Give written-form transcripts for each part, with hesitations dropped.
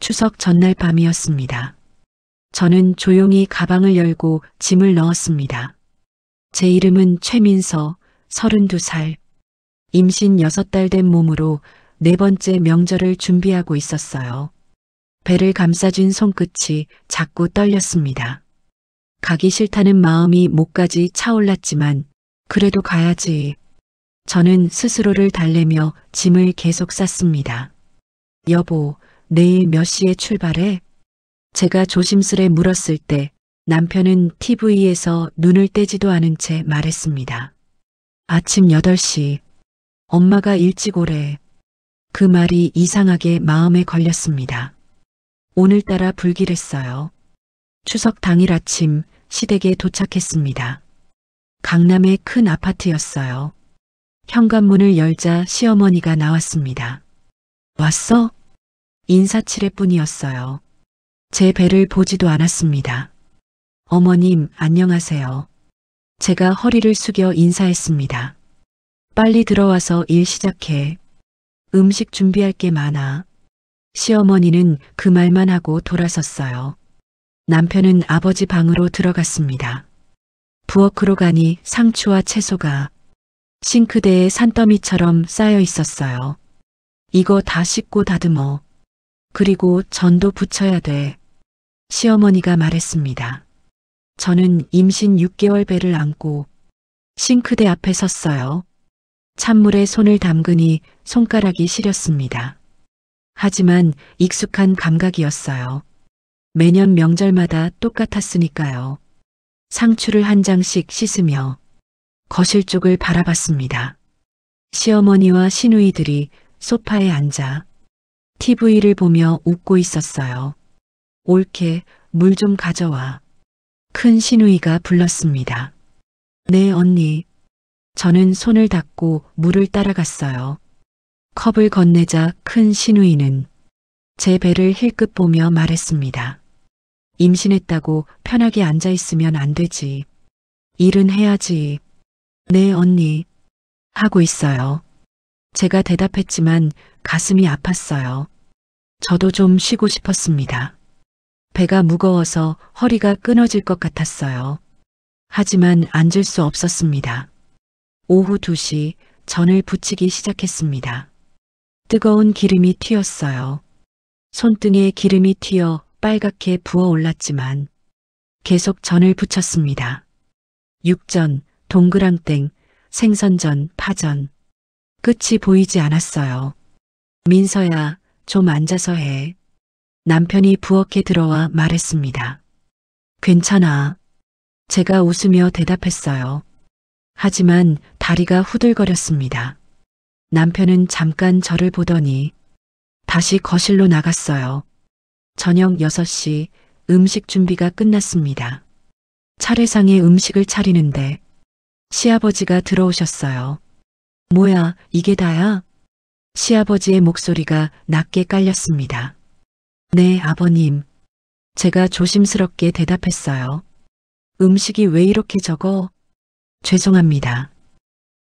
추석 전날 밤이었습니다. 저는 조용히 가방을 열고 짐을 넣었습니다. 제 이름은 최민서, 32살. 임신 6달 된 몸으로 4번째 명절을 준비하고 있었어요. 배를 감싸쥔 손끝이 자꾸 떨렸습니다. 가기 싫다는 마음이 목까지 차올랐지만 그래도 가야지. 저는 스스로를 달래며 짐을 계속 쌌습니다. 여보, 내일 몇 시에 출발해? 제가 조심스레 물었을 때 남편은 TV에서 눈을 떼지도 않은 채 말했습니다. 아침 8시. 엄마가 일찍 오래. 그 말이 이상하게 마음에 걸렸습니다. 오늘따라 불길했어요. 추석 당일 아침 시댁에 도착했습니다. 강남의 큰 아파트였어요. 현관문을 열자 시어머니가 나왔습니다. 왔어? 인사치레 뿐이었어요. 제 배를 보지도 않았습니다. 어머님, 안녕하세요. 제가 허리를 숙여 인사했습니다. 빨리 들어와서 일 시작해. 음식 준비할 게 많아. 시어머니는 그 말만 하고 돌아섰어요. 남편은 아버지 방으로 들어갔습니다. 부엌으로 가니 상추와 채소가 싱크대에 산더미처럼 쌓여 있었어요. 이거 다 씻고 다듬어. 그리고 전도 부쳐야 돼. 시어머니가 말했습니다. 저는 임신 6개월 배를 안고 싱크대 앞에 섰어요. 찬물에 손을 담그니 손가락이 시렸습니다. 하지만 익숙한 감각이었어요. 매년 명절마다 똑같았으니까요. 상추를 한 장씩 씻으며 거실 쪽을 바라봤습니다. 시어머니와 시누이들이 소파에 앉아 TV를 보며 웃고 있었어요. 옳게 물 좀 가져와. 큰 시누이가 불렀습니다. 네, 언니. 저는 손을 닦고 물을 따라갔어요. 컵을 건네자 큰 시누이는 제 배를 힐끗 보며 말했습니다. 임신했다고 편하게 앉아 있으면 안 되지. 일은 해야지. 네, 언니. 하고 있어요. 제가 대답했지만 가슴이 아팠어요. 저도 좀 쉬고 싶었습니다. 배가 무거워서 허리가 끊어질 것 같았어요. 하지만 앉을 수 없었습니다. 오후 2시 전을 부치기 시작했습니다. 뜨거운 기름이 튀었어요. 손등에 기름이 튀어 빨갛게 부어올랐지만 계속 전을 부쳤습니다. 육전, 동그랑땡, 생선전, 파전. 끝이 보이지 않았어요. 민서야, 좀 앉아서 해. 남편이 부엌에 들어와 말했습니다. 괜찮아. 제가 웃으며 대답했어요. 하지만 다리가 후들거렸습니다. 남편은 잠깐 저를 보더니 다시 거실로 나갔어요. 저녁 6시 음식 준비가 끝났습니다. 차례상에 음식을 차리는데 시아버지가 들어오셨어요. 뭐야, 이게 다야? 시아버지의 목소리가 낮게 깔렸습니다. 네, 아버님. 제가 조심스럽게 대답했어요. 음식이 왜 이렇게 적어? 죄송합니다.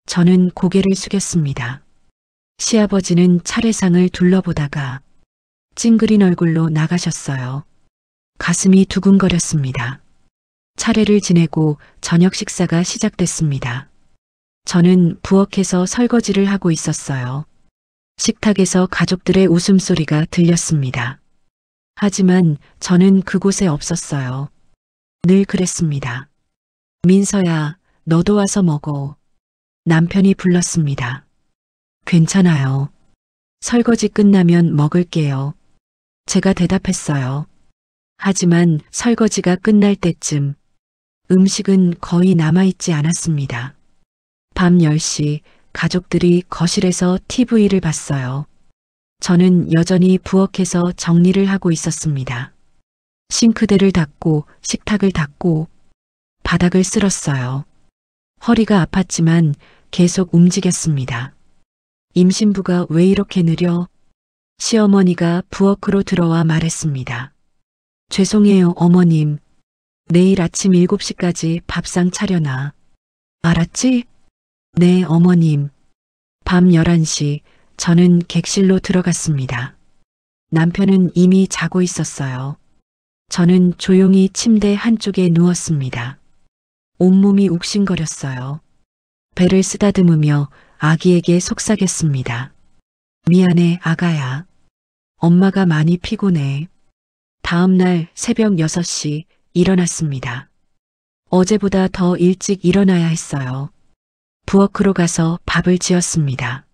저는 고개를 숙였습니다. 시아버지는 차례상을 둘러보다가 찡그린 얼굴로 나가셨어요. 가슴이 두근거렸습니다. 차례를 지내고 저녁 식사가 시작됐습니다. 저는 부엌에서 설거지를 하고 있었어요. 식탁에서 가족들의 웃음소리가 들렸습니다. 하지만 저는 그곳에 없었어요. 늘 그랬습니다. 민서야, 너도 와서 먹어. 남편이 불렀습니다. 괜찮아요. 설거지 끝나면 먹을게요. 제가 대답했어요. 하지만 설거지가 끝날 때쯤 음식은 거의 남아있지 않았습니다. 밤 10시 가족들이 거실에서 TV를 봤어요. 저는 여전히 부엌에서 정리를 하고 있었습니다. 싱크대를 닦고 식탁을 닦고 바닥을 쓸었어요. 허리가 아팠지만 계속 움직였습니다. 임신부가 왜 이렇게 느려? 시어머니가 부엌으로 들어와 말했습니다. 죄송해요, 어머님. 내일 아침 7시까지 밥상 차려놔. 알았지? 네, 어머님. 밤 11시 저는 객실로 들어갔습니다. 남편은 이미 자고 있었어요. 저는 조용히 침대 한쪽에 누웠습니다. 온몸이 욱신거렸어요. 배를 쓰다듬으며 아기에게 속삭였습니다. 미안해, 아가야. 엄마가 많이 피곤해. 다음 날 새벽 6시 일어났습니다. 어제보다 더 일찍 일어나야 했어요. 부엌으로 가서 밥을 지었습니다.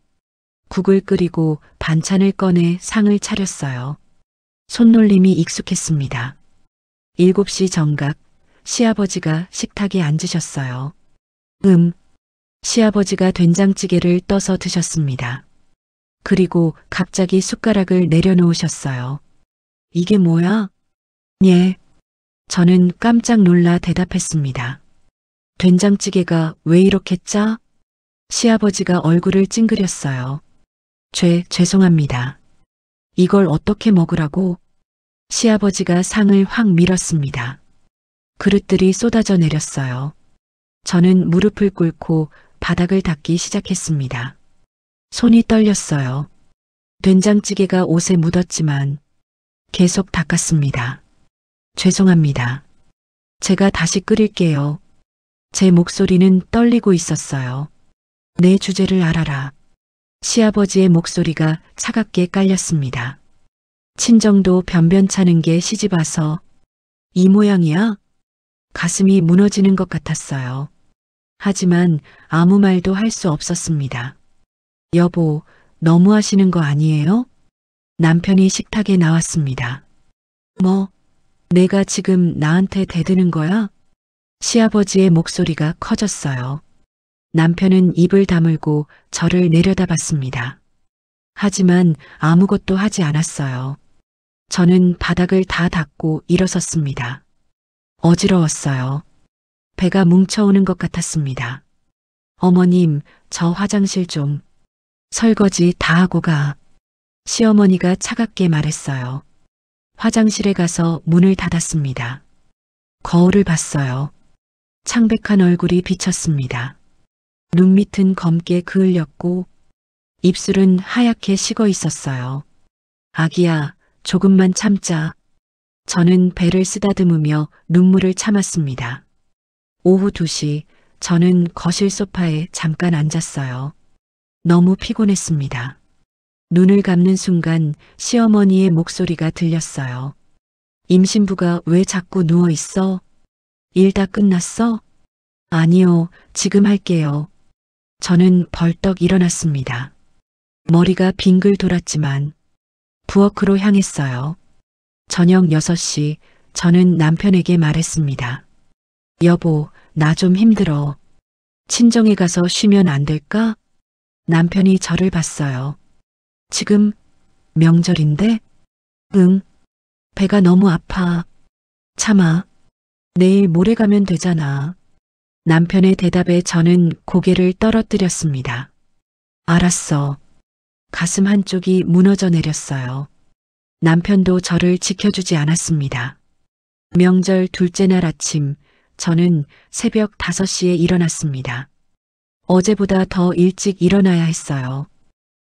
국을 끓이고 반찬을 꺼내 상을 차렸어요. 손놀림이 익숙했습니다. 7시 정각 시아버지가 식탁에 앉으셨어요. 시아버지가 된장찌개를 떠서 드셨습니다. 그리고 갑자기 숟가락을 내려놓으셨어요. 이게 뭐야? 예. 저는 깜짝 놀라 대답했습니다. 된장찌개가 왜 이렇게 짜? 시아버지가 얼굴을 찡그렸어요. 죄송합니다. 이걸 어떻게 먹으라고? 시아버지가 상을 확 밀었습니다. 그릇들이 쏟아져 내렸어요. 저는 무릎을 꿇고 바닥을 닦기 시작했습니다. 손이 떨렸어요. 된장찌개가 옷에 묻었지만 계속 닦았습니다. 죄송합니다. 제가 다시 끓일게요. 제 목소리는 떨리고 있었어요. 내 주제를 알아라. 시아버지의 목소리가 차갑게 깔렸습니다. 친정도 변변찮은 게 시집와서 이 모양이야? 가슴이 무너지는 것 같았어요. 하지만 아무 말도 할 수 없었습니다. 여보, 너무 하시는 거 아니에요? 남편이 식탁에 나왔습니다. 뭐, 내가 지금 나한테 대드는 거야? 시아버지의 목소리가 커졌어요. 남편은 입을 다물고 저를 내려다봤습니다. 하지만 아무것도 하지 않았어요. 저는 바닥을 다 닦고 일어섰습니다. 어지러웠어요. 배가 뭉쳐오는 것 같았습니다. 어머님, 저 화장실 좀. 설거지 다 하고 가. 시어머니가 차갑게 말했어요. 화장실에 가서 문을 닫았습니다. 거울을 봤어요. 창백한 얼굴이 비쳤습니다. 눈밑은 검게 그을렸고 입술은 하얗게 식어 있었어요. 아기야, 조금만 참자. 저는 배를 쓰다듬으며 눈물을 참았습니다. 오후 2시 저는 거실 소파에 잠깐 앉았어요. 너무 피곤했습니다. 눈을 감는 순간 시어머니의 목소리가 들렸어요. 임신부가 왜 자꾸 누워 있어? 일 다 끝났어? 아니요, 지금 할게요. 저는 벌떡 일어났습니다. 머리가 빙글 돌았지만 부엌으로 향했어요. 저녁 6시 저는 남편에게 말했습니다. 여보, 나 좀 힘들어. 친정에 가서 쉬면 안 될까? 남편이 저를 봤어요. 지금 명절인데? 응. 배가 너무 아파. 참아. 내일 모레 가면 되잖아. 남편의 대답에 저는 고개를 떨어뜨렸습니다. 알았어. 가슴 한쪽이 무너져 내렸어요. 남편도 저를 지켜주지 않았습니다. 명절 둘째 날 아침, 저는 새벽 5시에 일어났습니다. 어제보다 더 일찍 일어나야 했어요.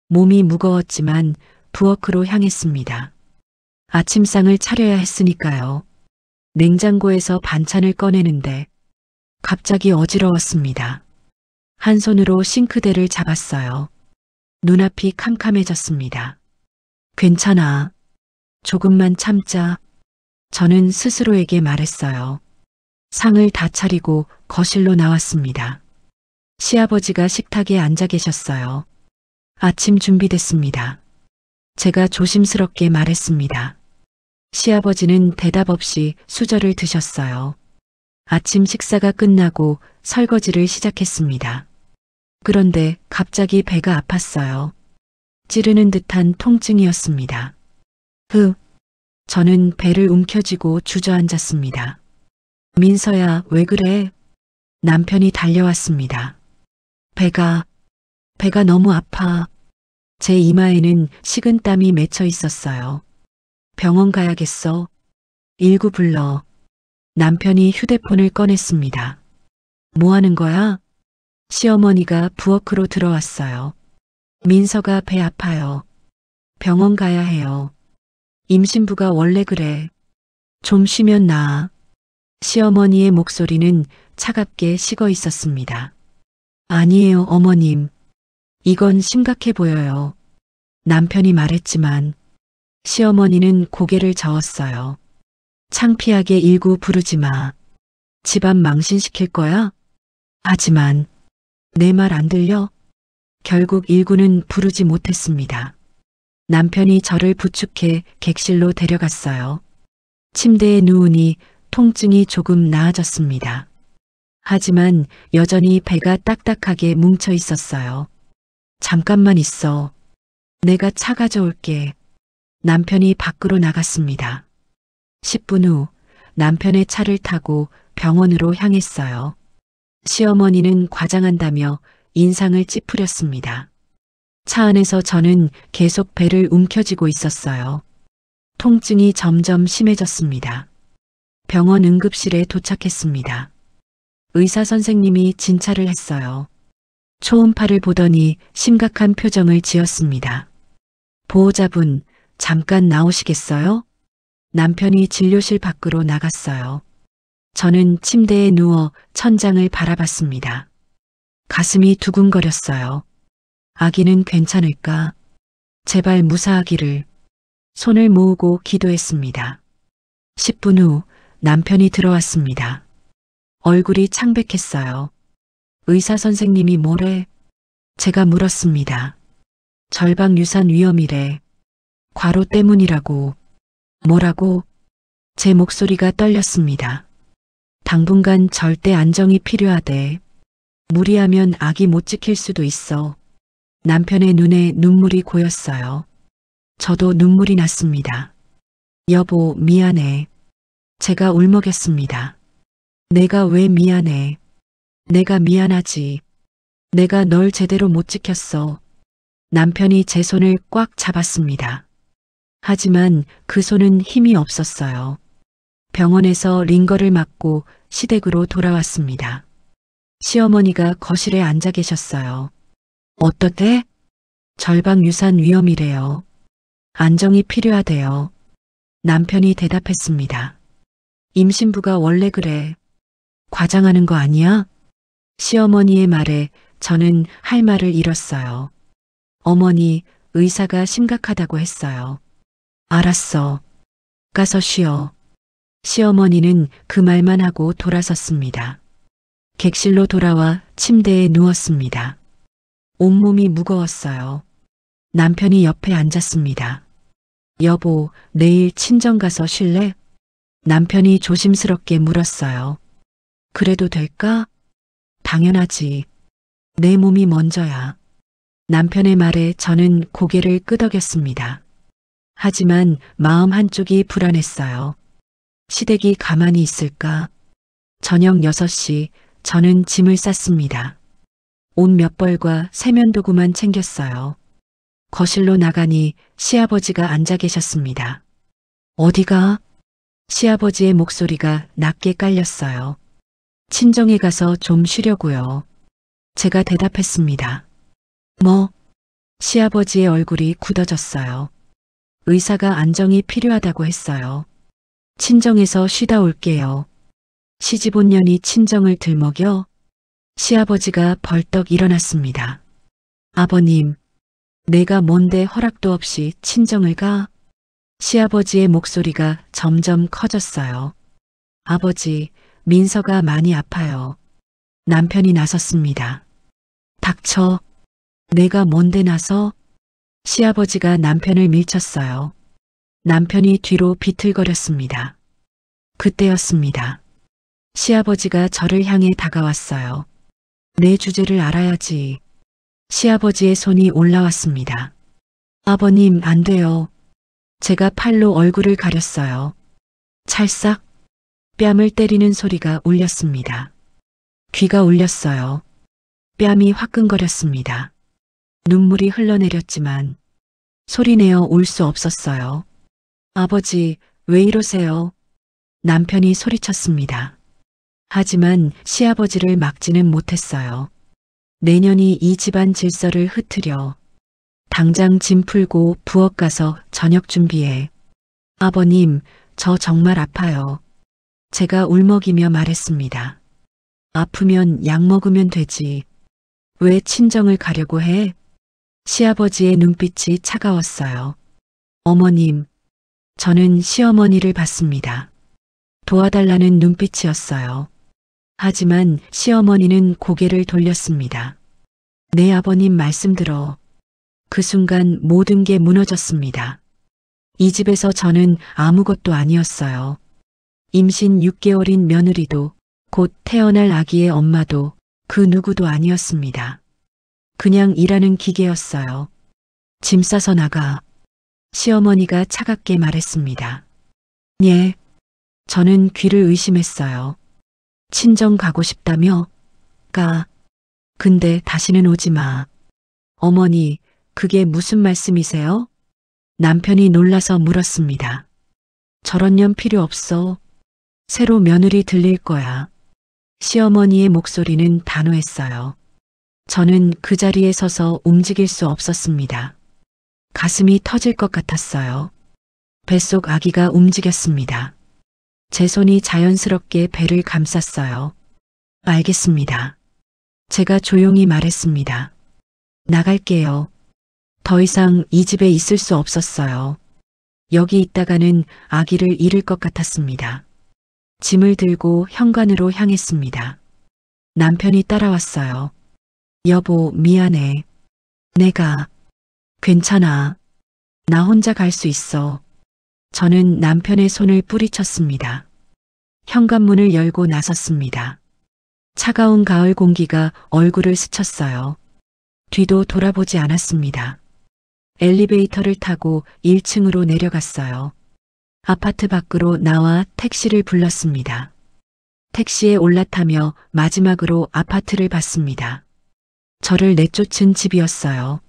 몸이 무거웠지만 부엌으로 향했습니다. 아침상을 차려야 했으니까요. 냉장고에서 반찬을 꺼내는데 갑자기 어지러웠습니다. 한 손으로 싱크대를 잡았어요. 눈앞이 캄캄해졌습니다. 괜찮아. 조금만 참자. 저는 스스로에게 말했어요. 상을 다 차리고 거실로 나왔습니다. 시아버지가 식탁에 앉아 계셨어요. 아침 준비됐습니다. 제가 조심스럽게 말했습니다. 시아버지는 대답 없이 수저를 드셨어요. 아침 식사가 끝나고 설거지를 시작했습니다. 그런데 갑자기 배가 아팠어요. 찌르는 듯한 통증이었습니다. 저는 배를 움켜쥐고 주저앉았습니다. 민서야, 왜 그래? 남편이 달려왔습니다. 배가 너무 아파. 제 이마에는 식은땀이 맺혀 있었어요. 병원 가야겠어. 119 불러. 남편이 휴대폰을 꺼냈습니다. 뭐 하는 거야? 시어머니가 부엌으로 들어왔어요. 민서가 배 아파요. 병원 가야 해요. 임신부가 원래 그래. 좀 쉬면 나아. 시어머니의 목소리는 차갑게 식어 있었습니다. 아니에요, 어머님. 이건 심각해 보여요. 남편이 말했지만 시어머니는 고개를 저었어요. 창피하게 일구 부르지 마. 집안 망신시킬 거야? 하지만 내 말 안 들려? 결국 일구는 부르지 못했습니다. 남편이 저를 부축해 객실로 데려갔어요. 침대에 누우니 통증이 조금 나아졌습니다. 하지만 여전히 배가 딱딱하게 뭉쳐 있었어요. 잠깐만 있어. 내가 차 가져올게. 남편이 밖으로 나갔습니다. 10분 후 남편의 차를 타고 병원으로 향했어요. 시어머니는 과장한다며 인상을 찌푸렸습니다. 차 안에서 저는 계속 배를 움켜쥐고 있었어요. 통증이 점점 심해졌습니다. 병원 응급실에 도착했습니다. 의사 선생님이 진찰을 했어요. 초음파를 보더니 심각한 표정을 지었습니다. 보호자분, 잠깐 나오시겠어요? 남편이 진료실 밖으로 나갔어요. 저는 침대에 누워 천장을 바라봤습니다. 가슴이 두근거렸어요. 아기는 괜찮을까? 제발 무사하기를. 손을 모으고 기도했습니다. 10분 후 남편이 들어왔습니다. 얼굴이 창백했어요. 의사 선생님이 뭐래? 제가 물었습니다. 절박 유산 위험이래. 과로 때문이라고. 뭐라고? 제 목소리가 떨렸습니다. 당분간 절대 안정이 필요하대. 무리하면 아기 못 지킬 수도 있어. 남편의 눈에 눈물이 고였어요. 저도 눈물이 났습니다. 여보, 미안해. 제가 울먹였습니다. 내가 왜 미안해? 내가 미안하지. 내가 널 제대로 못 지켰어. 남편이 제 손을 꽉 잡았습니다. 하지만 그 손은 힘이 없었어요. 병원에서 링거를 맞고 시댁으로 돌아왔습니다. 시어머니가 거실에 앉아 계셨어요. 어떻대? 절박 유산 위험이래요. 안정이 필요하대요. 남편이 대답했습니다. 임신부가 원래 그래. 과장하는 거 아니야? 시어머니의 말에 저는 할 말을 잃었어요. 어머니, 의사가 심각하다고 했어요. 알았어. 가서 쉬어. 시어머니는 그 말만 하고 돌아섰습니다. 객실로 돌아와 침대에 누웠습니다. 온몸이 무거웠어요. 남편이 옆에 앉았습니다. 여보, 내일 친정 가서 쉴래? 남편이 조심스럽게 물었어요. 그래도 될까? 당연하지. 내 몸이 먼저야. 남편의 말에 저는 고개를 끄덕였습니다. 하지만 마음 한쪽이 불안했어요. 시댁이 가만히 있을까? 저녁 6시 저는 짐을 쌌습니다. 옷 몇 벌과 세면도구만 챙겼어요. 거실로 나가니 시아버지가 앉아 계셨습니다. 어디가? 시아버지의 목소리가 낮게 깔렸어요. 친정에 가서 좀 쉬려고요. 제가 대답했습니다. 뭐? 시아버지의 얼굴이 굳어졌어요. 의사가 안정이 필요하다고 했어요. 친정에서 쉬다 올게요. 시집 온 년이 친정을 들먹여? 시아버지가 벌떡 일어났습니다. 아버님, 내가 뭔데 허락도 없이 친정을 가? 시아버지의 목소리가 점점 커졌어요. 아버지, 민서가 많이 아파요. 남편이 나섰습니다. 닥쳐. 내가 뭔데 나서? 시아버지가 남편을 밀쳤어요. 남편이 뒤로 비틀거렸습니다. 그때였습니다. 시아버지가 저를 향해 다가왔어요. 내 주제를 알아야지. 시아버지의 손이 올라왔습니다. 아버님, 안 돼요. 제가 팔로 얼굴을 가렸어요. 찰싹 뺨을 때리는 소리가 울렸습니다. 귀가 울렸어요. 뺨이 화끈거렸습니다. 눈물이 흘러내렸지만 소리내어 울 수 없었어요. 아버지, 왜 이러세요? 남편이 소리쳤습니다. 하지만 시아버지를 막지는 못했어요. 내년이 이 집안 질서를 흐트려. 당장 짐 풀고 부엌 가서 저녁 준비해. 아버님, 저 정말 아파요. 제가 울먹이며 말했습니다. 아프면 약 먹으면 되지. 왜 친정을 가려고 해? 시아버지의 눈빛이 차가웠어요. 어머님, 저는 시어머니를 봤습니다. 도와달라는 눈빛이었어요. 하지만 시어머니는 고개를 돌렸습니다. 내 아버님 말씀 들어. 그 순간 모든 게 무너졌습니다. 이 집에서 저는 아무것도 아니었어요. 임신 6개월인 며느리도 곧 태어날 아기의 엄마도 그 누구도 아니었습니다. 그냥 일하는 기계였어요. 짐 싸서 나가. 시어머니가 차갑게 말했습니다. 예. 저는 귀를 의심했어요. 친정 가고 싶다며? 가. 근데 다시는 오지 마. 어머니, 그게 무슨 말씀이세요? 남편이 놀라서 물었습니다. 저런 년 필요 없어. 새로 며느리 들릴 거야. 시어머니의 목소리는 단호했어요. 저는 그 자리에 서서 움직일 수 없었습니다. 가슴이 터질 것 같았어요. 뱃속 아기가 움직였습니다. 제 손이 자연스럽게 배를 감쌌어요. 알겠습니다. 제가 조용히 말했습니다. 나갈게요. 더 이상 이 집에 있을 수 없었어요. 여기 있다가는 아기를 잃을 것 같았습니다. 짐을 들고 현관으로 향했습니다. 남편이 따라왔어요. 여보, 미안해. 내가. 괜찮아. 나 혼자 갈 수 있어. 저는 남편의 손을 뿌리쳤습니다. 현관문을 열고 나섰습니다. 차가운 가을 공기가 얼굴을 스쳤어요. 뒤도 돌아보지 않았습니다. 엘리베이터를 타고 1층으로 내려갔어요. 아파트 밖으로 나와 택시를 불렀습니다. 택시에 올라타며 마지막으로 아파트를 봤습니다. 저를 내쫓은 집이었어요.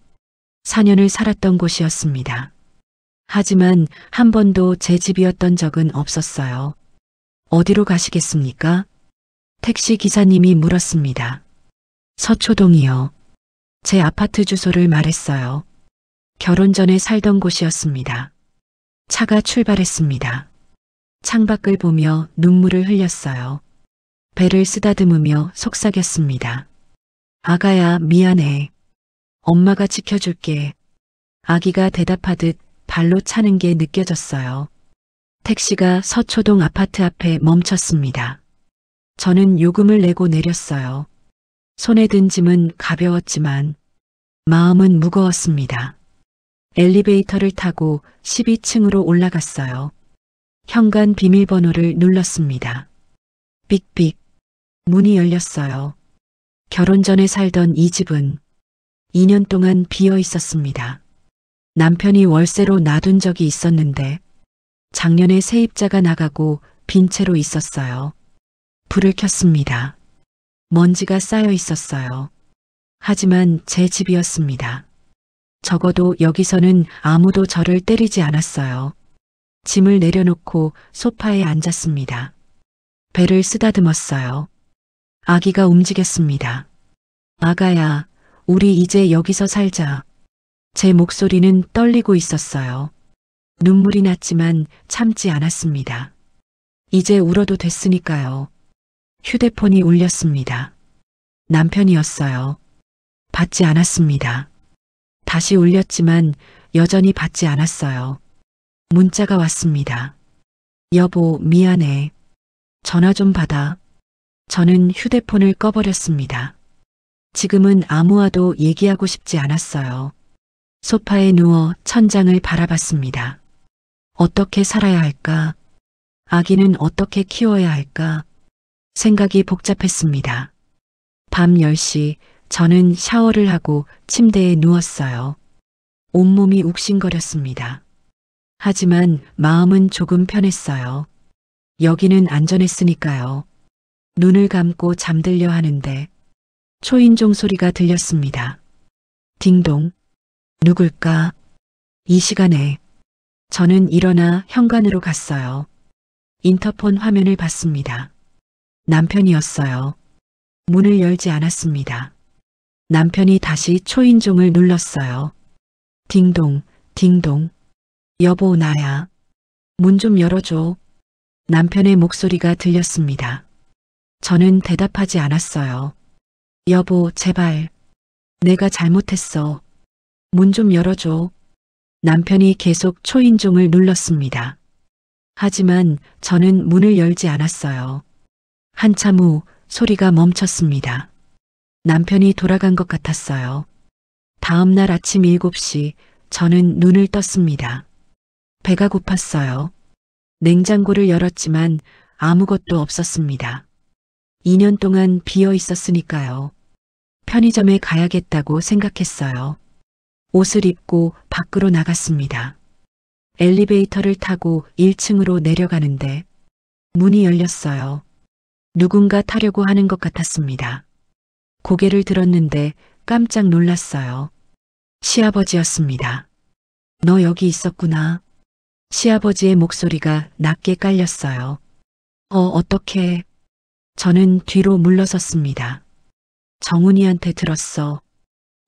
4년을 살았던 곳이었습니다. 하지만 한 번도 제 집이었던 적은 없었어요. 어디로 가시겠습니까? 택시 기사님이 물었습니다. 서초동이요. 제 아파트 주소를 말했어요. 결혼 전에 살던 곳이었습니다. 차가 출발했습니다. 창밖을 보며 눈물을 흘렸어요. 배를 쓰다듬으며 속삭였습니다. 아가야, 미안해. 엄마가 지켜줄게. 아기가 대답하듯 발로 차는 게 느껴졌어요. 택시가 서초동 아파트 앞에 멈췄습니다. 저는 요금을 내고 내렸어요. 손에 든 짐은 가벼웠지만 마음은 무거웠습니다. 엘리베이터를 타고 12층으로 올라갔어요. 현관 비밀번호를 눌렀습니다. 삑삑. 문이 열렸어요. 결혼 전에 살던 이 집은 2년 동안 비어 있었습니다. 남편이 월세로 놔둔 적이 있었는데 작년에 세입자가 나가고 빈 채로 있었어요. 불을 켰습니다. 먼지가 쌓여 있었어요. 하지만 제 집이었습니다. 적어도 여기서는 아무도 저를 때리지 않았어요. 짐을 내려놓고 소파에 앉았습니다. 배를 쓰다듬었어요. 아기가 움직였습니다. 아가야, 우리 이제 여기서 살자. 제 목소리는 떨리고 있었어요. 눈물이 났지만 참지 않았습니다. 이제 울어도 됐으니까요. 휴대폰이 울렸습니다. 남편이었어요. 받지 않았습니다. 다시 울렸지만 여전히 받지 않았어요. 문자가 왔습니다. 여보, 미안해. 전화 좀 받아. 저는 휴대폰을 꺼버렸습니다. 지금은 아무와도 얘기하고 싶지 않았어요. 소파에 누워 천장을 바라봤습니다. 어떻게 살아야 할까? 아기는 어떻게 키워야 할까? 생각이 복잡했습니다. 밤 10시 저는 샤워를 하고 침대에 누웠어요. 온몸이 욱신거렸습니다. 하지만 마음은 조금 편했어요. 여기는 안전했으니까요. 눈을 감고 잠들려 하는데 초인종 소리가 들렸습니다. 딩동. 누굴까? 이 시간에. 저는 일어나 현관으로 갔어요. 인터폰 화면을 봤습니다. 남편이었어요. 문을 열지 않았습니다. 남편이 다시 초인종을 눌렀어요. 딩동, 딩동. 여보, 나야. 문 좀 열어줘. 남편의 목소리가 들렸습니다. 저는 대답하지 않았어요. 여보, 제발. 내가 잘못했어. 문 좀 열어줘. 남편이 계속 초인종을 눌렀습니다. 하지만 저는 문을 열지 않았어요. 한참 후 소리가 멈췄습니다. 남편이 돌아간 것 같았어요. 다음 날 아침 7시 저는 눈을 떴습니다. 배가 고팠어요. 냉장고를 열었지만 아무것도 없었습니다. 2년 동안 비어 있었으니까요. 편의점에 가야겠다고 생각했어요. 옷을 입고 밖으로 나갔습니다. 엘리베이터를 타고 1층으로 내려가는데 문이 열렸어요. 누군가 타려고 하는 것 같았습니다. 고개를 들었는데 깜짝 놀랐어요. 시아버지였습니다. 너 여기 있었구나. 시아버지의 목소리가 낮게 깔렸어요. 어떡해. 저는 뒤로 물러섰습니다. 정훈이한테 들었어.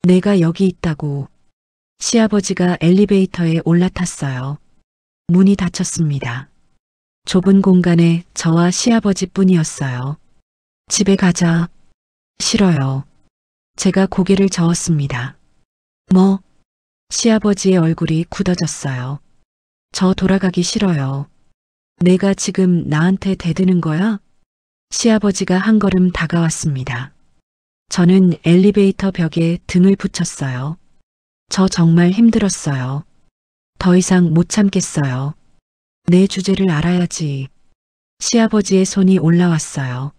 내가 여기 있다고. 시아버지가 엘리베이터에 올라탔어요. 문이 닫혔습니다. 좁은 공간에 저와 시아버지뿐이었어요. 집에 가자. 싫어요. 제가 고개를 저었습니다. 뭐? 시아버지의 얼굴이 굳어졌어요. 저 돌아가기 싫어요. 내가 지금 나한테 대드는 거야? 시아버지가 한 걸음 다가왔습니다. 저는 엘리베이터 벽에 등을 붙였어요. 저 정말 힘들었어요. 더 이상 못 참겠어요. 내 주제를 알아야지. 시아버지의 손이 올라왔어요.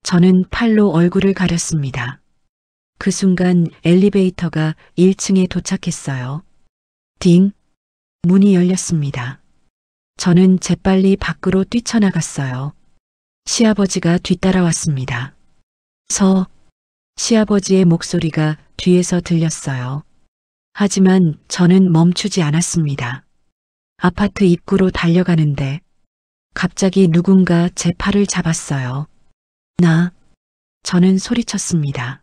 저는 팔로 얼굴을 가렸습니다. 그 순간 엘리베이터가 1층에 도착했어요. 딩! 문이 열렸습니다. 저는 재빨리 밖으로 뛰쳐나갔어요. 시아버지가 뒤따라왔습니다. 시아버지의 목소리가 뒤에서 들렸어요. 하지만 저는 멈추지 않았습니다. 아파트 입구로 달려가는데 갑자기 누군가 제 팔을 잡았어요. 저는 소리쳤습니다.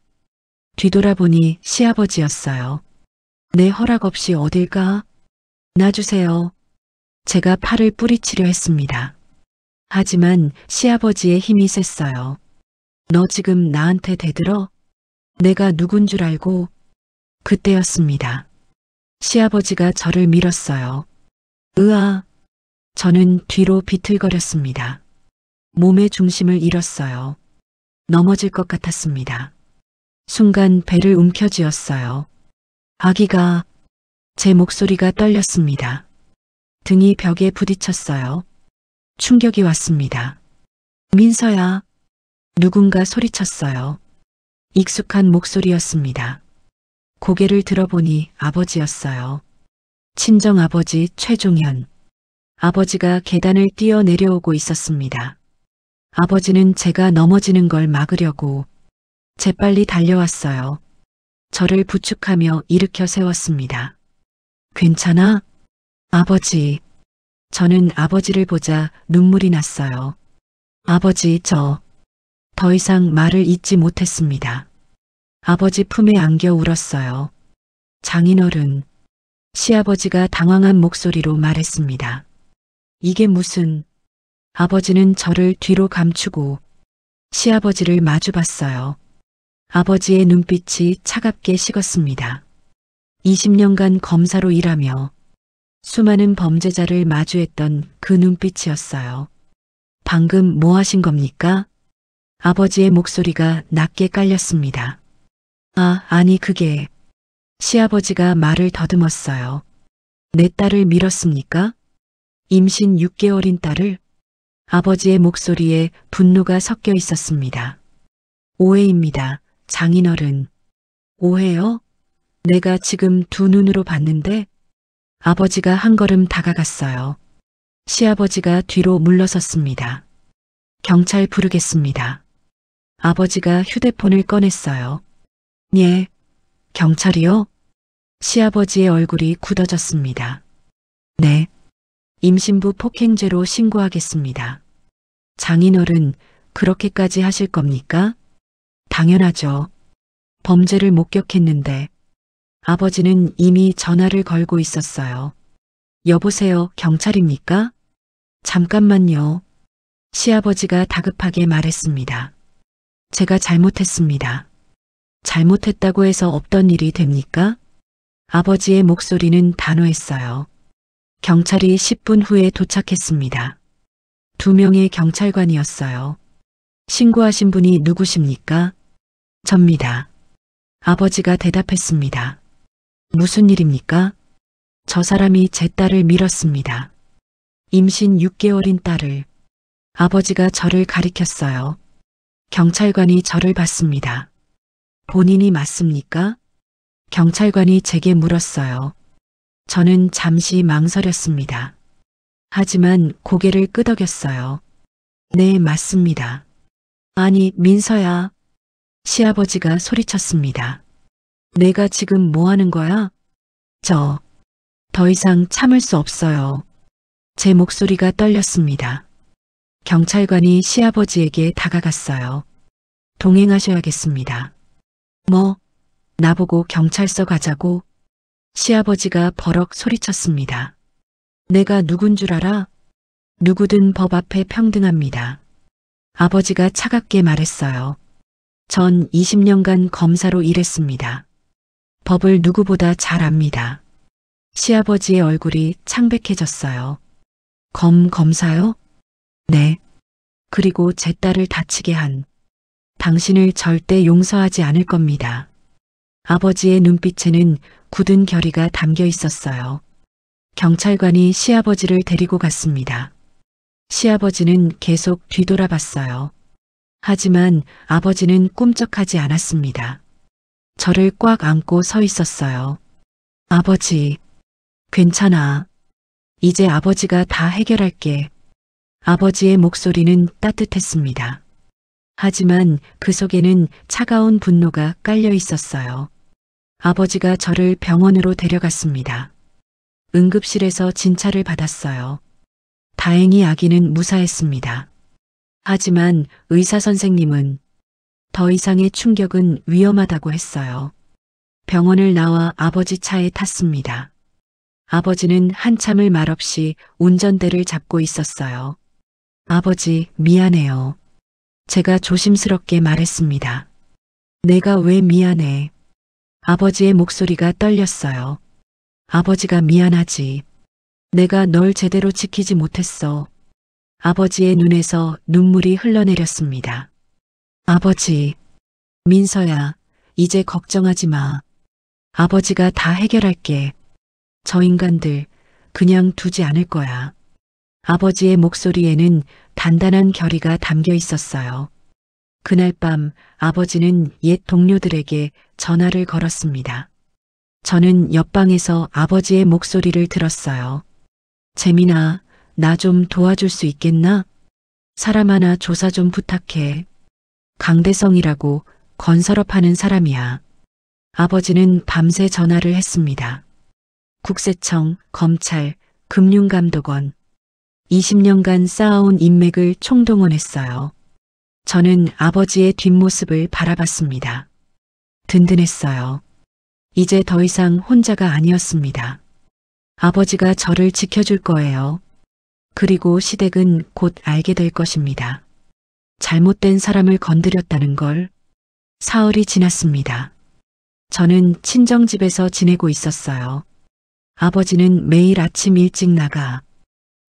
뒤돌아보니 시아버지였어요. 내 허락 없이 어딜 가? 놔주세요. 제가 팔을 뿌리치려 했습니다. 하지만 시아버지의 힘이 셌어요. 너 지금 나한테 대들어? 내가 누군 줄 알고? 그때였습니다. 시아버지가 저를 밀었어요. 으아! 저는 뒤로 비틀거렸습니다. 몸의 중심을 잃었어요. 넘어질 것 같았습니다. 순간 배를 움켜쥐었어요. 아기가, 제 목소리가 떨렸습니다. 등이 벽에 부딪혔어요. 충격이 왔습니다. 민서야. 누군가 소리쳤어요. 익숙한 목소리였습니다. 고개를 들어보니 아버지였어요. 친정아버지 최종현. 아버지가 계단을 뛰어 내려오고 있었습니다. 아버지는 제가 넘어지는 걸 막으려고 재빨리 달려왔어요. 저를 부축하며 일으켜 세웠습니다. 괜찮아? 아버지. 저는 아버지를 보자 눈물이 났어요. 아버지, 더 이상 말을 잇지 못했습니다. 아버지 품에 안겨 울었어요. 장인어른. 시아버지가 당황한 목소리로 말했습니다. 이게 무슨... 아버지는 저를 뒤로 감추고 시아버지를 마주봤어요. 아버지의 눈빛이 차갑게 식었습니다. 20년간 검사로 일하며 수많은 범죄자를 마주했던 그 눈빛이었어요. 방금 뭐 하신 겁니까? 아버지의 목소리가 낮게 깔렸습니다. 아니 그게... 시아버지가 말을 더듬었어요. 내 딸을 밀었습니까? 임신 6개월인 딸을? 아버지의 목소리에 분노가 섞여 있었습니다. 오해입니다. 장인어른. 오해요? 내가 지금 두 눈으로 봤는데? 아버지가 한 걸음 다가갔어요. 시아버지가 뒤로 물러섰습니다. 경찰 부르겠습니다. 아버지가 휴대폰을 꺼냈어요. 예, 경찰이요? 시아버지의 얼굴이 굳어졌습니다. 네, 임신부 폭행죄로 신고하겠습니다. 장인어른, 그렇게까지 하실 겁니까? 당연하죠. 범죄를 목격했는데 아버지는 이미 전화를 걸고 있었어요. 여보세요, 경찰입니까? 잠깐만요. 시아버지가 다급하게 말했습니다. 제가 잘못했습니다. 잘못했다고 해서 없던 일이 됩니까? 아버지의 목소리는 단호했어요. 경찰이 10분 후에 도착했습니다. 2명의 경찰관이었어요. 신고하신 분이 누구십니까? 접니다. 아버지가 대답했습니다. 무슨 일입니까? 저 사람이 제 딸을 밀었습니다. 임신 6개월인 딸을. 아버지가 저를 가리켰어요. 경찰관이 저를 봤습니다. 본인이 맞습니까? 경찰관이 제게 물었어요. 저는 잠시 망설였습니다. 하지만 고개를 끄덕였어요. 네, 맞습니다. 아니, 민서야. 시아버지가 소리쳤습니다. 내가 지금 뭐 하는 거야? 더 이상 참을 수 없어요. 제 목소리가 떨렸습니다. 경찰관이 시아버지에게 다가갔어요. 동행하셔야겠습니다. 뭐? 나보고 경찰서 가자고? 시아버지가 버럭 소리쳤습니다. 내가 누군 줄 알아? 누구든 법 앞에 평등합니다. 아버지가 차갑게 말했어요. 전 20년간 검사로 일했습니다. 법을 누구보다 잘 압니다. 시아버지의 얼굴이 창백해졌어요. 검사요? 네. 그리고 제 딸을 다치게 한 당신을 절대 용서하지 않을 겁니다. 아버지의 눈빛에는 굳은 결의가 담겨 있었어요. 경찰관이 시아버지를 데리고 갔습니다. 시아버지는 계속 뒤돌아봤어요. 하지만 아버지는 꿈쩍하지 않았습니다. 저를 꽉 안고 서 있었어요. 아버지, 괜찮아. 이제 아버지가 다 해결할게. 아버지의 목소리는 따뜻했습니다. 하지만 그 속에는 차가운 분노가 깔려 있었어요. 아버지가 저를 병원으로 데려갔습니다. 응급실에서 진찰을 받았어요. 다행히 아기는 무사했습니다. 하지만 의사 선생님은 더 이상의 충격은 위험하다고 했어요. 병원을 나와 아버지 차에 탔습니다. 아버지는 한참을 말없이 운전대를 잡고 있었어요. 아버지, 미안해요. 제가 조심스럽게 말했습니다. 내가 왜 미안해? 아버지의 목소리가 떨렸어요. 아버지가 미안하지. 내가 널 제대로 지키지 못했어. 아버지의 눈에서 눈물이 흘러내렸습니다. 아버지, 민서야, 이제 걱정하지 마. 아버지가 다 해결할게. 저 인간들 그냥 두지 않을 거야. 아버지의 목소리에는 단단한 결의가 담겨 있었어요. 그날 밤 아버지는 옛 동료들에게 전화를 걸었습니다. 저는 옆방에서 아버지의 목소리를 들었어요. 재민아, 나 좀 도와줄 수 있겠나? 사람 하나 조사 좀 부탁해. 강대성이라고 건설업하는 사람이야. 아버지는 밤새 전화를 했습니다. 국세청, 검찰, 금융감독원. 20년간 쌓아온 인맥을 총동원했어요. 저는 아버지의 뒷모습을 바라봤습니다. 든든했어요. 이제 더 이상 혼자가 아니었습니다. 아버지가 저를 지켜줄 거예요. 그리고 시댁은 곧 알게 될 것입니다. 잘못된 사람을 건드렸다는 걸. 사흘이 지났습니다. 저는 친정집에서 지내고 있었어요. 아버지는 매일 아침 일찍 나가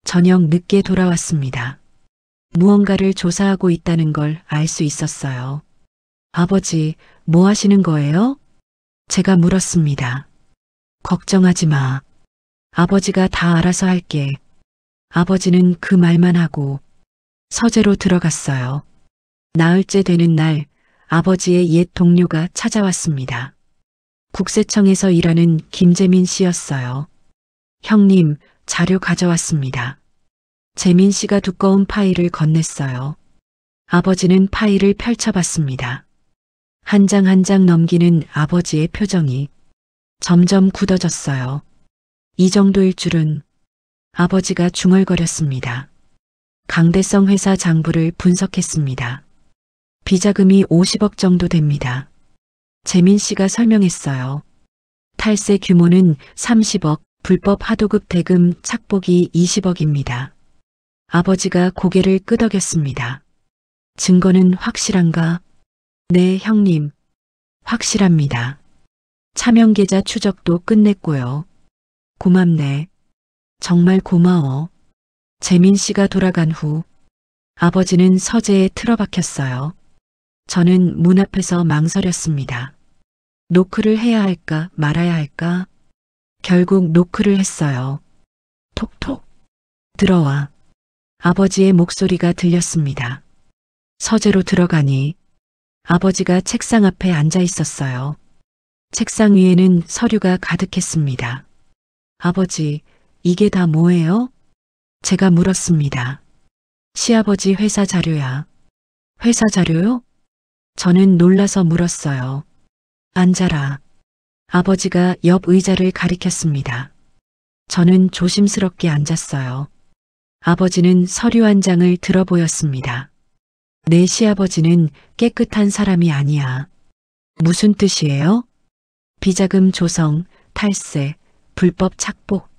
저녁 늦게 돌아왔습니다. 무언가를 조사하고 있다는 걸 알 수 있었어요. 아버지, 뭐 하시는 거예요? 제가 물었습니다. 걱정하지 마. 아버지가 다 알아서 할게. 아버지는 그 말만 하고 서재로 들어갔어요. 나흘째 되는 날 아버지의 옛 동료가 찾아왔습니다. 국세청에서 일하는 김재민 씨였어요. 형님, 자료 가져왔습니다. 재민 씨가 두꺼운 파일을 건넸어요. 아버지는 파일을 펼쳐봤습니다. 한 장 한 장 넘기는 아버지의 표정이 점점 굳어졌어요. 이 정도일 줄은. 아버지가 중얼거렸습니다. 강대성 회사 장부를 분석했습니다. 비자금이 50억 정도 됩니다. 재민 씨가 설명했어요. 탈세 규모는 30억, 불법 하도급 대금 착복이 20억입니다. 아버지가 고개를 끄덕였습니다. 증거는 확실한가? 네, 형님. 확실합니다. 차명계좌 추적도 끝냈고요. 고맙네. 정말 고마워. 재민 씨가 돌아간 후 아버지는 서재에 틀어박혔어요. 저는 문 앞에서 망설였습니다. 노크를 해야 할까 말아야 할까? 결국 노크를 했어요. 톡톡. 들어와. 아버지의 목소리가 들렸습니다. 서재로 들어가니 아버지가 책상 앞에 앉아 있었어요. 책상 위에는 서류가 가득했습니다. 아버지, 이게 다 뭐예요? 제가 물었습니다. 시아버지 회사 자료야. 회사 자료요? 저는 놀라서 물었어요. 앉아라. 아버지가 옆 의자를 가리켰습니다. 저는 조심스럽게 앉았어요. 아버지는 서류 한 장을 들어 보였습니다. 내 시아버지는 깨끗한 사람이 아니야. 무슨 뜻이에요? 비자금 조성, 탈세, 불법 착복,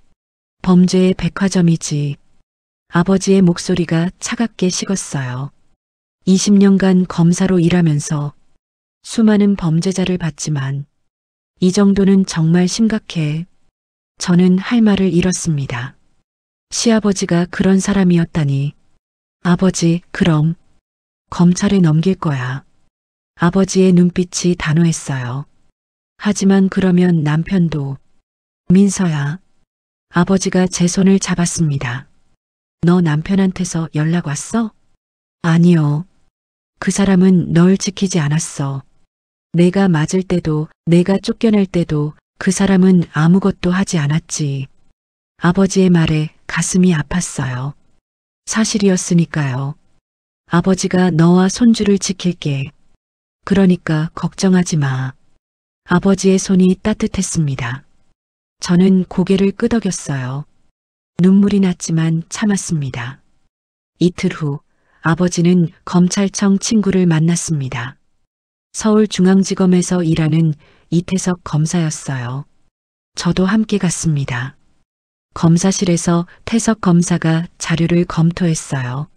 범죄의 백화점이지. 아버지의 목소리가 차갑게 식었어요. 20년간 검사로 일하면서 수많은 범죄자를 봤지만 이 정도는 정말 심각해. 저는 할 말을 잃었습니다. 시아버지가 그런 사람이었다니. 아버지, 그럼 검찰에 넘길 거야. 아버지의 눈빛이 단호했어요. 하지만 그러면 남편도. 민서야. 아버지가 제 손을 잡았습니다. 너 남편한테서 연락 왔어? 아니요. 그 사람은 널 지키지 않았어. 내가 맞을 때도, 내가 쫓겨날 때도 그 사람은 아무것도 하지 않았지. 아버지의 말에 가슴이 아팠어요. 사실이었으니까요. 아버지가 너와 손주를 지킬게. 그러니까 걱정하지 마. 아버지의 손이 따뜻했습니다. 저는 고개를 끄덕였어요. 눈물이 났지만 참았습니다. 이틀 후 아버지는 검찰청 친구를 만났습니다. 서울중앙지검에서 일하는 이태석 검사였어요. 저도 함께 갔습니다. 검사실에서 태석 검사가 자료를 검토했어요.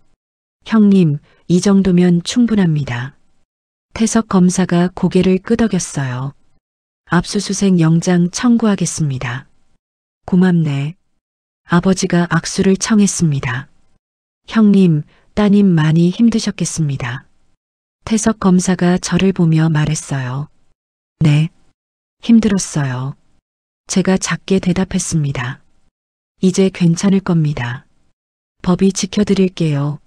형님, 이 정도면 충분합니다. 태석 검사가 고개를 끄덕였어요. 압수수색 영장 청구하겠습니다. 고맙네. 아버지가 악수를 청했습니다. 형님, 따님 많이 힘드셨겠습니다. 태석 검사가 저를 보며 말했어요. 네, 힘들었어요. 제가 작게 대답했습니다. 이제 괜찮을 겁니다. 법이 지켜드릴게요.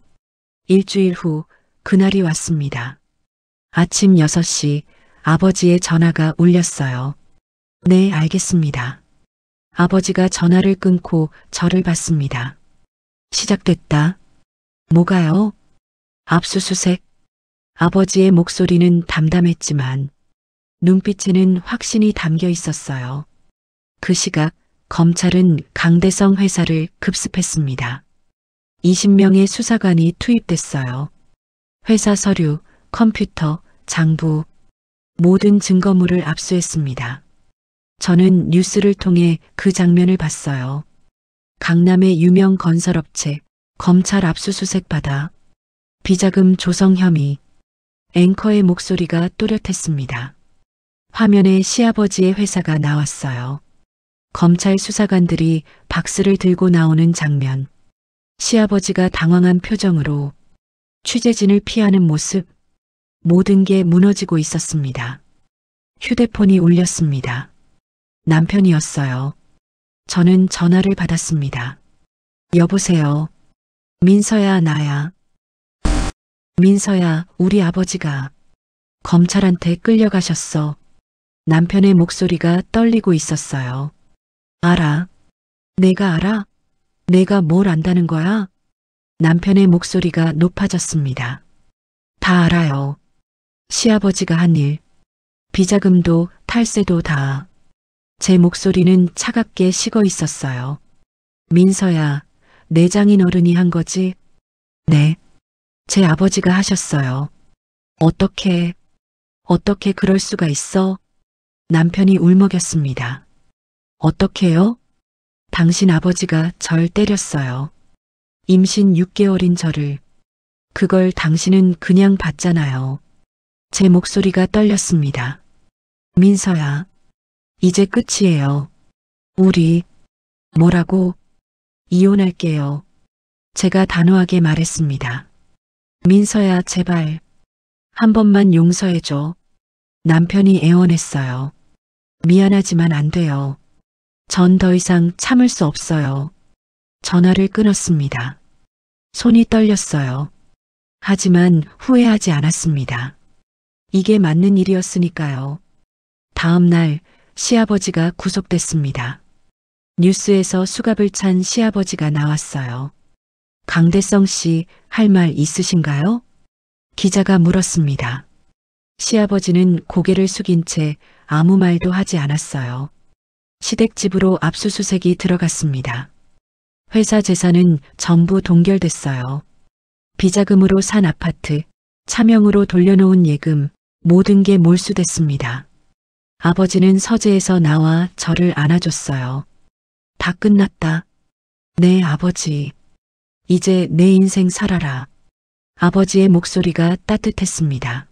일주일 후 그날이 왔습니다. 아침 6시 아버지의 전화가 울렸어요. 네, 알겠습니다. 아버지가 전화를 끊고 저를 봤습니다. 시작됐다. 뭐가요? 압수수색. 아버지의 목소리는 담담했지만 눈빛에는 확신이 담겨 있었어요. 그 시각 검찰은 강대성 회사를 급습했습니다. 20명의 수사관이 투입됐어요. 회사 서류, 컴퓨터, 장부, 모든 증거물을 압수했습니다. 저는 뉴스를 통해 그 장면을 봤어요. 강남의 유명 건설업체, 검찰 압수수색 받아, 비자금 조성 혐의, 앵커의 목소리가 또렷했습니다. 화면에 시아버지의 회사가 나왔어요. 검찰 수사관들이 박스를 들고 나오는 장면. 시아버지가 당황한 표정으로 취재진을 피하는 모습. 모든 게 무너지고 있었습니다. 휴대폰이 울렸습니다. 남편이었어요. 저는 전화를 받았습니다. 여보세요. 민서야, 나야. 민서야, 우리 아버지가 검찰한테 끌려가셨어. 남편의 목소리가 떨리고 있었어요. 알아. 내가 알아? 내가 뭘 안다는 거야? 남편의 목소리가 높아졌습니다. 다 알아요. 시아버지가 한 일, 비자금도 탈세도 다. 제 목소리는 차갑게 식어 있었어요. 민서야, 내장인 어른이 한 거지? 네. 제 아버지가 하셨어요. 어떻게 그럴 수가 있어? 남편이 울먹였습니다. 어떻게요? 당신 아버지가 절 때렸어요. 임신 6개월인 저를. 그걸 당신은 그냥 봤잖아요. 제 목소리가 떨렸습니다. 민서야, 이제 끝이에요. 우리, 뭐라고? 이혼할게요. 제가 단호하게 말했습니다. 민서야, 제발. 한 번만 용서해줘. 남편이 애원했어요. 미안하지만 안 돼요. 전 더 이상 참을 수 없어요. 전화를 끊었습니다. 손이 떨렸어요. 하지만 후회하지 않았습니다. 이게 맞는 일이었으니까요. 다음 날 시아버지가 구속됐습니다. 뉴스에서 수갑을 찬 시아버지가 나왔어요. 강대성 씨, 할 말 있으신가요? 기자가 물었습니다. 시아버지는 고개를 숙인 채 아무 말도 하지 않았어요. 시댁집으로 압수수색이 들어갔습니다. 회사 재산은 전부 동결됐어요. 비자금으로 산 아파트, 차명으로 돌려놓은 예금, 모든 게 몰수됐습니다. 아버지는 서재에서 나와 저를 안아줬어요. 다 끝났다. 네, 아버지. 이제 내 인생 살아라. 아버지의 목소리가 따뜻했습니다.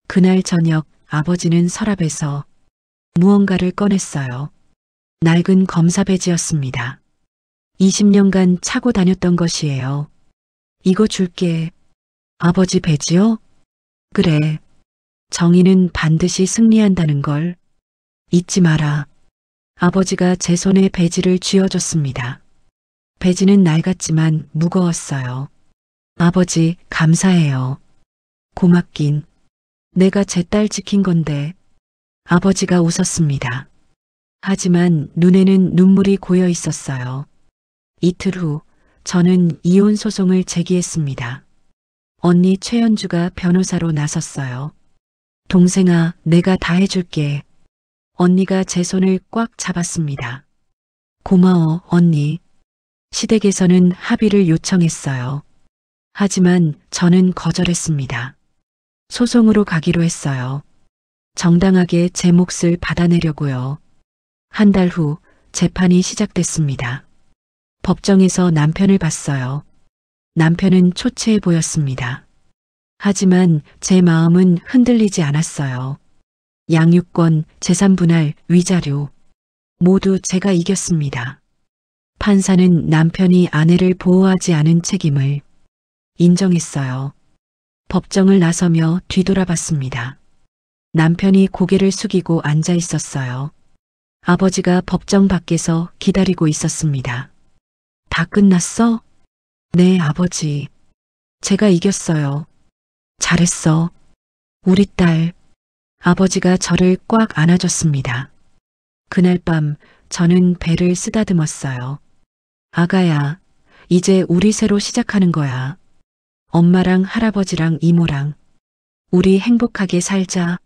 그날 저녁 아버지는 서랍에서 무언가를 꺼냈어요. 낡은 검사 배지였습니다. 20년간 차고 다녔던 것이에요. 이거 줄게. 아버지 배지요? 그래. 정의는 반드시 승리한다는 걸 잊지 마라. 아버지가 제 손에 배지를 쥐어줬습니다. 배지는 낡았지만 무거웠어요. 아버지, 감사해요. 고맙긴. 내가 제 딸 지킨 건데. 아버지가 웃었습니다. 하지만 눈에는 눈물이 고여 있었어요. 이틀 후 저는 이혼 소송을 제기했습니다. 언니 최연주가 변호사로 나섰어요. 동생아, 내가 다 해줄게. 언니가 제 손을 꽉 잡았습니다. 고마워, 언니. 시댁에서는 합의를 요청했어요. 하지만 저는 거절했습니다. 소송으로 가기로 했어요. 정당하게 제 몫을 받아내려고요. 한 달 후 재판이 시작됐습니다. 법정에서 남편을 봤어요. 남편은 초췌해 보였습니다. 하지만 제 마음은 흔들리지 않았어요. 양육권, 재산 분할, 위자료 모두 제가 이겼습니다. 판사는 남편이 아내를 보호하지 않은 책임을 인정했어요. 법정을 나서며 뒤돌아봤습니다. 남편이 고개를 숙이고 앉아 있었어요. 아버지가 법정 밖에서 기다리고 있었습니다. 다 끝났어? 네, 아버지. 제가 이겼어요. 잘했어. 우리 딸. 아버지가 저를 꽉 안아줬습니다. 그날 밤 저는 배를 쓰다듬었어요. 아가야, 이제 우리 새로 시작하는 거야. 엄마랑 할아버지랑 이모랑. 우리 행복하게 살자.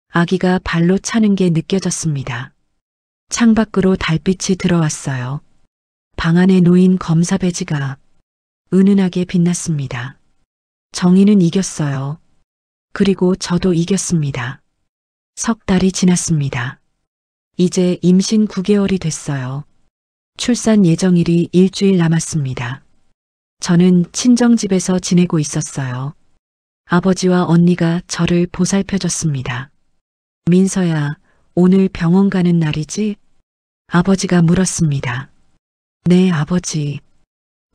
아기가 발로 차는 게 느껴졌습니다. 창밖으로 달빛이 들어왔어요. 방 안에 놓인 검사 배지가 은은하게 빛났습니다. 정의는 이겼어요. 그리고 저도 이겼습니다. 석 달이 지났습니다. 이제 임신 9개월이 됐어요. 출산 예정일이 일주일 남았습니다. 저는 친정집에서 지내고 있었어요. 아버지와 언니가 저를 보살펴줬습니다. 민서야, 오늘 병원 가는 날이지? 아버지가 물었습니다. 네, 아버지.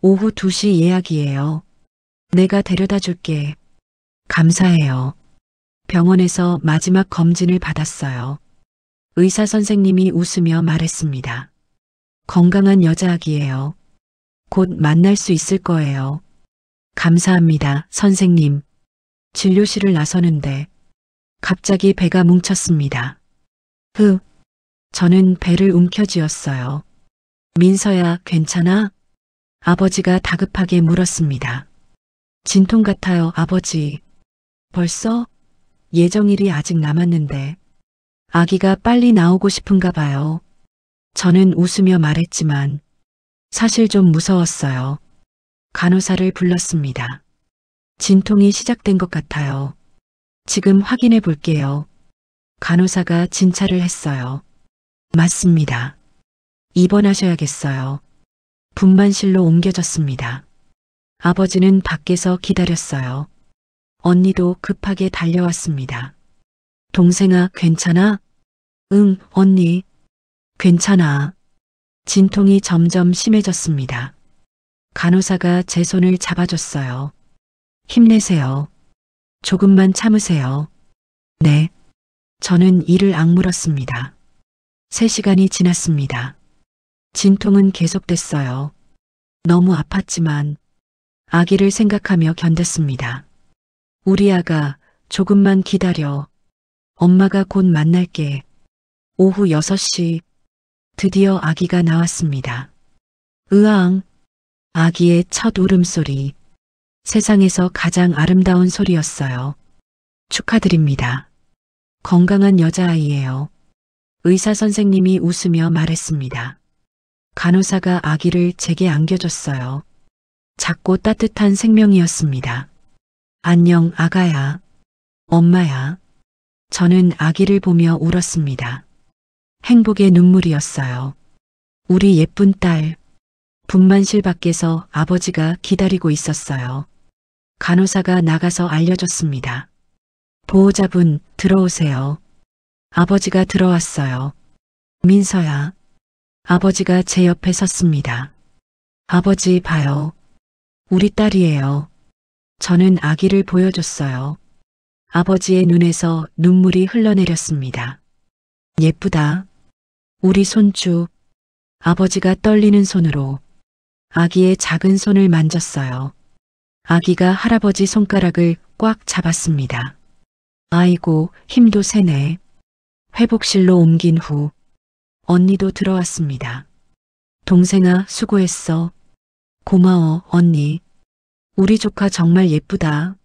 오후 2시 예약이에요. 내가 데려다 줄게. 감사해요. 병원에서 마지막 검진을 받았어요. 의사 선생님이 웃으며 말했습니다. 건강한 여자아기예요. 곧 만날 수 있을 거예요. 감사합니다, 선생님. 진료실을 나서는데 갑자기 배가 뭉쳤습니다. 저는 배를 움켜쥐었어요. 민서야, 괜찮아? 아버지가 다급하게 물었습니다. 진통 같아요, 아버지. 벌써? 예정일이 아직 남았는데. 아기가 빨리 나오고 싶은가 봐요. 저는 웃으며 말했지만 사실 좀 무서웠어요. 간호사를 불렀습니다. 진통이 시작된 것 같아요. 지금 확인해 볼게요. 간호사가 진찰을 했어요. 맞습니다. 입원하셔야겠어요. 분만실로 옮겨졌습니다. 아버지는 밖에서 기다렸어요. 언니도 급하게 달려왔습니다. 동생아, 괜찮아? 응, 언니. 괜찮아. 진통이 점점 심해졌습니다. 간호사가 제 손을 잡아줬어요. 힘내세요. 조금만 참으세요. 네. 저는 이를 악물었습니다. 3시간이 지났습니다. 진통은 계속됐어요. 너무 아팠지만 아기를 생각하며 견뎠습니다. 우리 아가, 조금만 기다려. 엄마가 곧 만날게. 오후 6시 드디어 아기가 나왔습니다. 으앙. 아기의 첫 울음소리. 세상에서 가장 아름다운 소리였어요. 축하드립니다. 건강한 여자아이예요. 의사 선생님이 웃으며 말했습니다. 간호사가 아기를 제게 안겨줬어요. 작고 따뜻한 생명이었습니다. 안녕, 아가야. 엄마야. 저는 아기를 보며 울었습니다. 행복의 눈물이었어요. 우리 예쁜 딸. 분만실 밖에서 아버지가 기다리고 있었어요. 간호사가 나가서 알려줬습니다. 보호자분, 들어오세요. 아버지가 들어왔어요. 민서야. 아버지가 제 옆에 섰습니다. 아버지, 봐요. 우리 딸이에요. 저는 아기를 보여줬어요. 아버지의 눈에서 눈물이 흘러내렸습니다. 예쁘다. 우리 손주. 아버지가 떨리는 손으로 아기의 작은 손을 만졌어요. 아기가 할아버지 손가락을 꽉 잡았습니다. 아이고, 힘도 세네. 회복실로 옮긴 후 언니도 들어왔습니다. 동생아, 수고했어. 고마워, 언니. 우리 조카 정말 예쁘다.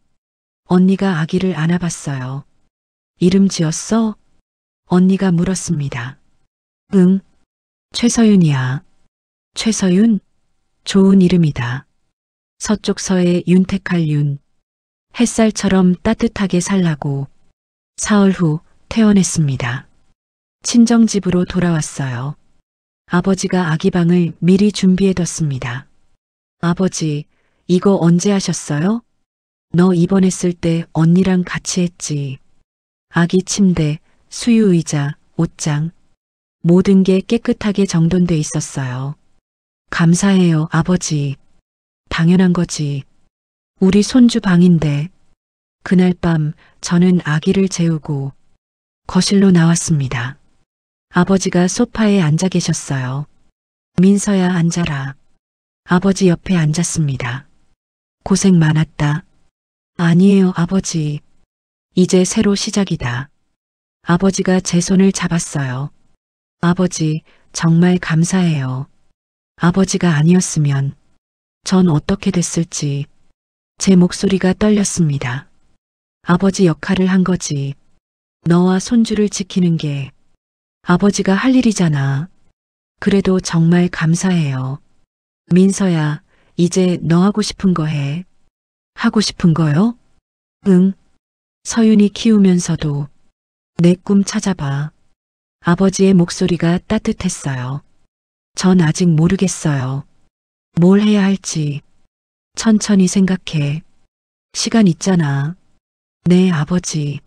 언니가 아기를 안아봤어요. 이름 지었어? 언니가 물었습니다. 응. 최서윤이야. 최서윤? 좋은 이름이다. 서쪽 서의 윤택할 윤. 햇살처럼 따뜻하게 살라고. 사흘 후 퇴원했습니다. 친정집으로 돌아왔어요. 아버지가 아기 방을 미리 준비해뒀습니다. 아버지, 이거 언제 하셨어요? 너 입원했을 때 언니랑 같이 했지. 아기 침대, 수유 의자, 옷장. 모든 게 깨끗하게 정돈돼 있었어요. 감사해요, 아버지. 당연한 거지. 우리 손주 방인데. 그날 밤 저는 아기를 재우고 거실로 나왔습니다. 아버지가 소파에 앉아 계셨어요. 민서야, 앉아라. 아버지 옆에 앉았습니다. 고생 많았다. 아니에요, 아버지. 이제 새로 시작이다. 아버지가 제 손을 잡았어요. 아버지, 정말 감사해요. 아버지가 아니었으면 전 어떻게 됐을지. 제 목소리가 떨렸습니다. 아버지 역할을 한 거지. 너와 손주를 지키는 게 아버지가 할 일이잖아. 그래도 정말 감사해요. 민서야, 이제 너 하고 싶은 거 해. 하고 싶은 거요? 응. 서윤이 키우면서도 내 꿈 찾아봐. 아버지의 목소리가 따뜻했어요. 전 아직 모르겠어요. 뭘 해야 할지. 천천히 생각해. 시간 있잖아. 네, 아버지.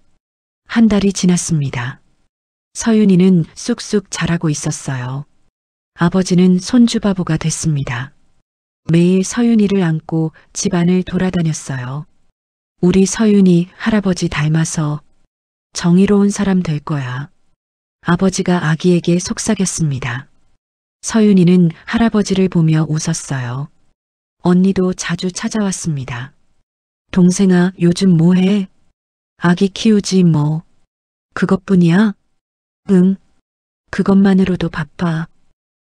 한 달이 지났습니다. 서윤이는 쑥쑥 자라고 있었어요. 아버지는 손주 바보가 됐습니다. 매일 서윤이를 안고 집안을 돌아다녔어요. 우리 서윤이 할아버지 닮아서 정의로운 사람 될 거야. 아버지가 아기에게 속삭였습니다. 서윤이는 할아버지를 보며 웃었어요. 언니도 자주 찾아왔습니다. 동생아, 요즘 뭐 해? 아기 키우지 뭐. 그것뿐이야? 응. 그것만으로도 바빠.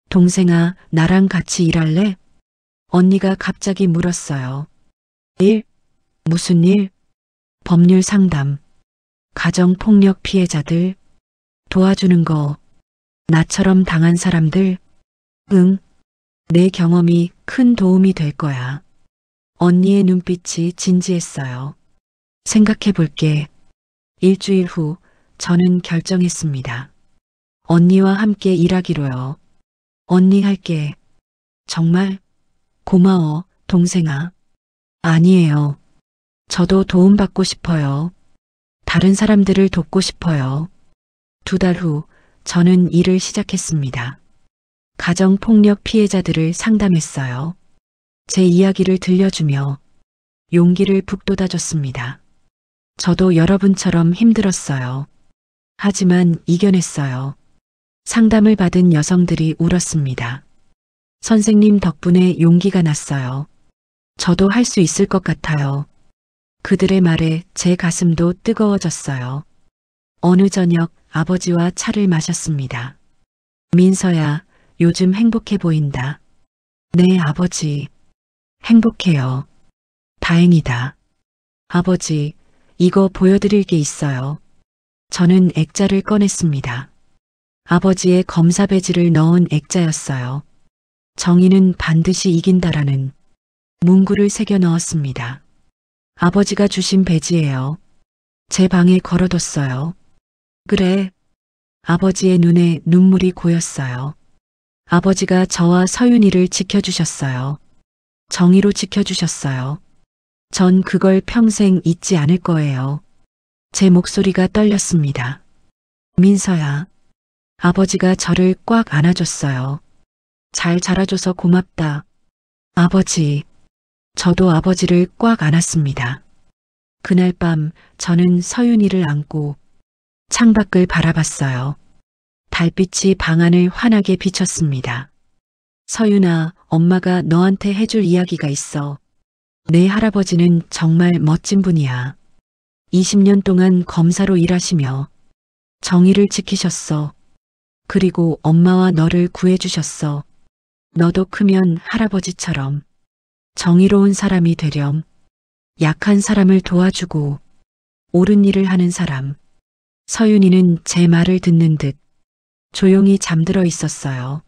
동생아, 나랑 같이 일할래? 언니가 갑자기 물었어요. 일? 무슨 일? 법률 상담. 가정폭력 피해자들. 도와주는 거. 나처럼 당한 사람들. 응. 내 경험이 큰 도움이 될 거야. 언니의 눈빛이 진지했어요. 생각해 볼게. 일주일 후 저는 결정했습니다. 언니와 함께 일하기로요. 언니 할게. 정말 고마워, 동생아. 아니에요. 저도 도움받고 싶어요. 다른 사람들을 돕고 싶어요. 2달 후 저는 일을 시작했습니다. 가정폭력 피해자들을 상담했어요. 제 이야기를 들려주며 용기를 북돋아줬습니다. 저도 여러분처럼 힘들었어요. 하지만 이겨냈어요. 상담을 받은 여성들이 울었습니다. 선생님 덕분에 용기가 났어요. 저도 할 수 있을 것 같아요. 그들의 말에 제 가슴도 뜨거워졌어요. 어느 저녁 아버지와 차를 마셨습니다. 민서야, 요즘 행복해 보인다. 네, 아버지. 행복해요. 다행이다. 아버지, 이거 보여드릴 게 있어요. 저는 액자를 꺼냈습니다. 아버지의 검사 배지를 넣은 액자였어요. 정의는 반드시 이긴다라는 문구를 새겨 넣었습니다. 아버지가 주신 배지예요. 제 방에 걸어뒀어요. 그래. 아버지의 눈에 눈물이 고였어요. 아버지가 저와 서윤이를 지켜주셨어요. 정의로 지켜주셨어요. 전 그걸 평생 잊지 않을 거예요. 제 목소리가 떨렸습니다. 민서야. 아버지가 저를 꽉 안아줬어요. 잘 자라줘서 고맙다. 아버지. 저도 아버지를 꽉 안았습니다. 그날 밤 저는 서윤이를 안고 창밖을 바라봤어요. 달빛이 방 안을 환하게 비쳤습니다. 서윤아, 엄마가 너한테 해줄 이야기가 있어. 내 할아버지는 정말 멋진 분이야. 20년 동안 검사로 일하시며 정의를 지키셨어. 그리고 엄마와 너를 구해주셨어. 너도 크면 할아버지처럼 정의로운 사람이 되렴. 약한 사람을 도와주고 옳은 일을 하는 사람. 서윤이는 제 말을 듣는 듯 조용히 잠들어 있었어요.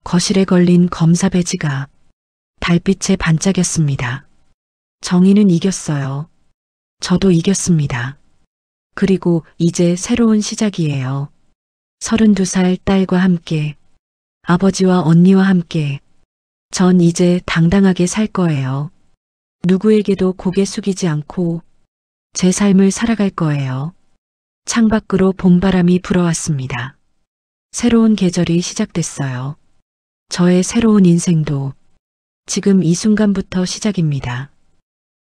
거실에 걸린 검사 배지가 달빛에 반짝였습니다. 정의는 이겼어요. 저도 이겼습니다. 그리고 이제 새로운 시작이에요. 32살 딸과 함께, 아버지와 언니와 함께, 전 이제 당당하게 살 거예요. 누구에게도 고개 숙이지 않고 제 삶을 살아갈 거예요. 창밖으로 봄바람이 불어왔습니다. 새로운 계절이 시작됐어요. 저의 새로운 인생도 지금 이 순간부터 시작입니다.